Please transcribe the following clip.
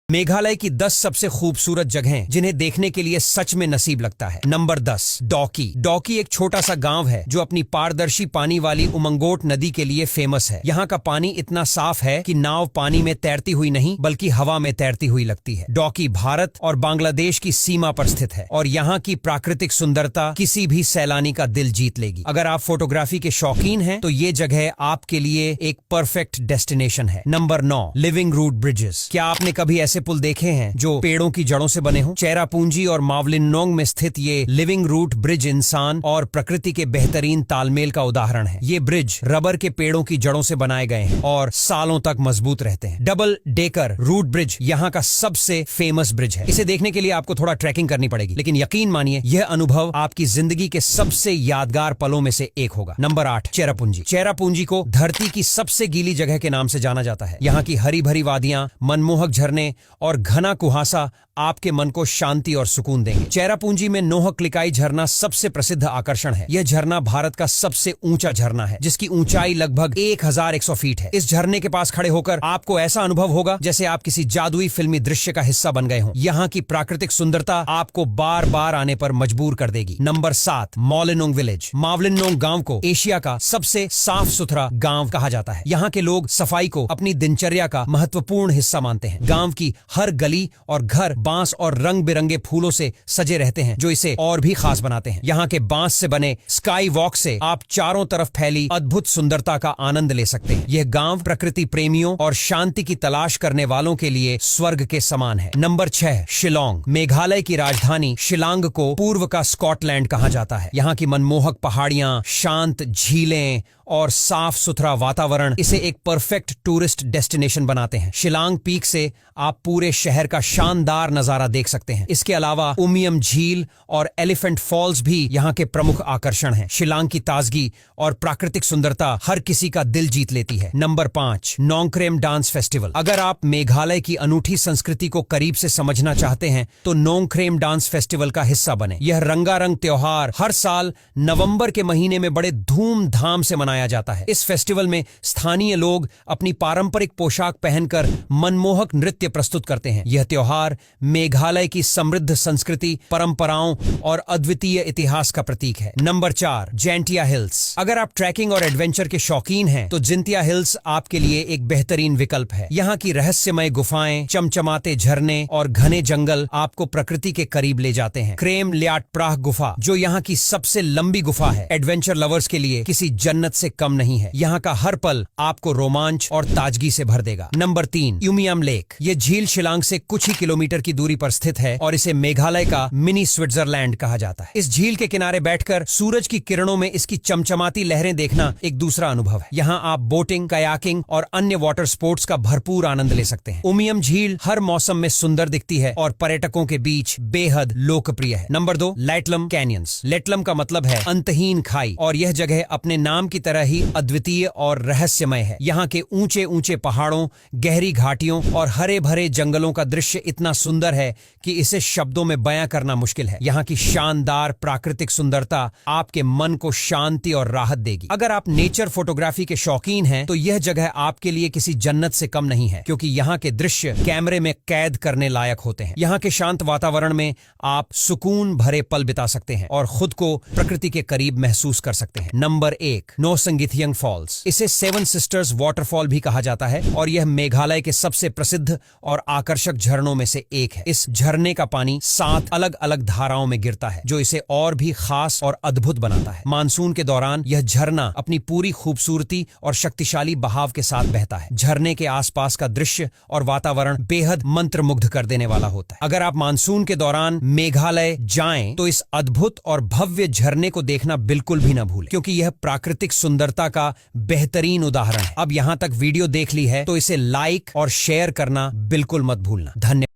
मेघालय की 10 सबसे खूबसूरत जगहें जिन्हें देखने के लिए सच में नसीब लगता है। नंबर 10, डॉकी। डॉकी एक छोटा सा गांव है जो अपनी पारदर्शी पानी वाली उमंगोट नदी के लिए फेमस है। यहाँ का पानी इतना साफ है कि नाव पानी में तैरती हुई नहीं बल्कि हवा में तैरती हुई लगती है। डॉकी भारत और बांग्लादेश की सीमा पर स्थित है और यहाँ की प्राकृतिक सुंदरता किसी भी सैलानी का दिल जीत लेगी। अगर आप फोटोग्राफी के शौकीन हैं तो ये जगह आपके लिए एक परफेक्ट डेस्टिनेशन है। Number 9, living root bridges. क्या आपने कभी ऐसे पुल देखे हैं जो पेड़ों की जड़ों से बने हों? चेरापूंजी और मावलिनोंग में स्थित ये लिविंग रूट ब्रिज इंसान और प्रकृति के बेहतरीन तालमेल का उदाहरण है। ये ब्रिज रबर के पेड़ों की जड़ों से बनाए गए हैं और सालों तक मजबूत रहते हैं। डबल डेकर रूट ब्रिज यहाँ का सबसे फेमस ब्रिज है। इसे देखने के लिए आपको थोड़ा ट्रैकिंग करनी पड़ेगी, लेकिन यकीन मानिए यह अनुभव आपकी जिंदगी के सबसे यादगार पलों में से एक होगा। नंबर 8, चेरापूंजी। चेरापूंजी को धरती की सबसे गीली जगह के नाम से जाना जाता है। यहाँ की हरी भरी वादियां, मनमोहक झरने और घना कुहासा आपके मन को शांति और सुकून देंगे। चेरापूंजी में नोहक्लिकाई झरना सबसे प्रसिद्ध आकर्षण है। यह झरना भारत का सबसे ऊंचा झरना है जिसकी ऊंचाई लगभग 1100 फीट है। इस झरने के पास खड़े होकर आपको ऐसा अनुभव होगा जैसे आप किसी जादुई फिल्मी दृश्य का हिस्सा बन गए हों। यहाँ की प्राकृतिक सुंदरता आपको बार बार आने पर मजबूर कर देगी। Number 7, मॉवलिनोंग village. मावलिनोंग गांव को एशिया का सबसे साफ सुथरा गांव कहा जाता है। यहाँ के लोग सफाई को अपनी दिनचर्या का महत्वपूर्ण हिस्सा मानते हैं। गांव की हर गली और घर बांस और रंग बिरंगे फूलों से सजे रहते हैं जो इसे और भी खास बनाते हैं। यहाँ के बांस से बने स्काई वॉक से आप चारों तरफ फैली अद्भुत सुंदरता का आनंद ले सकते हैं। यह गांव प्रकृति प्रेमियों और शांति की तलाश करने वालों के लिए स्वर्ग के समान है। नंबर 6, शिलांग। मेघालय की राजधानी शिलांग को पूर्व का स्कॉटलैंड कहा जाता है। यहाँ की मनमोहक पहाड़ियां, शांत झीलें और साफ सुथरा वातावरण इसे एक परफेक्ट टूरिस्ट डेस्टिनेशन बनाते हैं। शिलांग पीक से आप पूरे शहर का शानदार नजारा देख सकते हैं। इसके अलावा उमियम झील और एलिफेंट फॉल्स भी यहाँ के प्रमुख आकर्षण हैं। शिलांग की ताजगी और प्राकृतिक सुंदरता हर किसी का दिल जीत लेती है। Number 5, Nongkrem dance festival. अगर आप मेघालय की अनूठी संस्कृति को करीब से समझना चाहते हैं तो नोंगक्रेम डांस फेस्टिवल का हिस्सा बने। यह रंगारंग त्योहार हर साल नवंबर के महीने में बड़े धूमधाम से मनाया जाता है। इस फेस्टिवल में स्थानीय लोग अपनी पारंपरिक पोशाक पहनकर मनमोहक नृत्य प्रस्तुत करते हैं। यह त्योहार मेघालय की समृद्ध संस्कृति, परंपराओं और अद्वितीय इतिहास का प्रतीक है। Number 4, Jaintia Hills. अगर आप ट्रैकिंग और एडवेंचर के शौकीन हैं तो जिंतिया हिल्स आपके लिए एक बेहतरीन विकल्प है। यहाँ की रहस्यमय गुफाएं, चमचमाते झरने और घने जंगल आपको प्रकृति के करीब ले जाते हैं। क्रेम लियाट प्राह गुफा, जो यहाँ की सबसे लंबी गुफा है, एडवेंचर लवर्स के लिए किसी जन्नत से कम नहीं है। यहाँ का हर पल आपको रोमांच और ताजगी से भर देगा। Number 3, Umiam lake. ये झील शिलांग से कुछ ही किलोमीटर की दूरी पर स्थित है और इसे मेघालय का मिनी स्विट्जरलैंड कहा जाता है। इस झील के किनारे बैठकर सूरज की किरणों में इसकी चमचमाती लहरें देखना एक दूसरा अनुभव है। यहाँ आप बोटिंग, कयाकिंग और अन्य वाटर स्पोर्ट्स का भरपूर आनंद ले सकते हैं। उमियम झील हर मौसम में सुंदर दिखती है और पर्यटकों के बीच बेहद लोकप्रिय है। Number 2, लेटलम canyons. लेटलम का मतलब है अंतहीन खाई और यह जगह अपने नाम की तरह ही अद्वितीय और रहस्यमय है। यहाँ के ऊंचे ऊंचे पहाड़ों, गहरी घाटियों और हरे भरे जंगलों का दृश्य इतना सुंदर है कि इसे शब्दों में बयां करना मुश्किल है। यहाँ की शानदार प्राकृतिक सुंदरता आपके मन को शांति और राहत देगी। अगर आप नेचर फोटोग्राफी के शौकीन हैं तो यह जगह आपके लिए किसी जन्नत से कम नहीं है, क्योंकि यहाँ के दृश्य कैमरे में कैद करने लायक होते हैं। यहाँ के शांत वातावरण में आप सुकून भरे पल बिता सकते हैं और खुद को प्रकृति के करीब महसूस कर सकते हैं। Number 1, Nohsngithiang falls. इसे 7 सिस्टर्स वाटरफॉल भी कहा जाता है और यह मेघालय के सबसे प्रसिद्ध और आकर्षक झरनों में से एक है। इस झरने का पानी 7 अलग अलग धाराओं में गिरता है जो इसे और भी खास और अद्भुत बनाता है। मानसून के दौरान यह झरना अपनी पूरी खूबसूरती और शक्तिशाली बहाव के साथ बहता है। झरने के आसपास का दृश्य और वातावरण बेहद मंत्रमुग्ध कर देने वाला होता है। अगर आप मानसून के दौरान मेघालय जाएं तो इस अद्भुत और भव्य झरने को देखना बिल्कुल भी न भूलें, क्योंकि यह प्राकृतिक सुंदरता का बेहतरीन उदाहरण है। अब यहाँ तक वीडियो देख ली है तो इसे लाइक और शेयर करना बिल्कुल मत भूलना। धन्यवाद।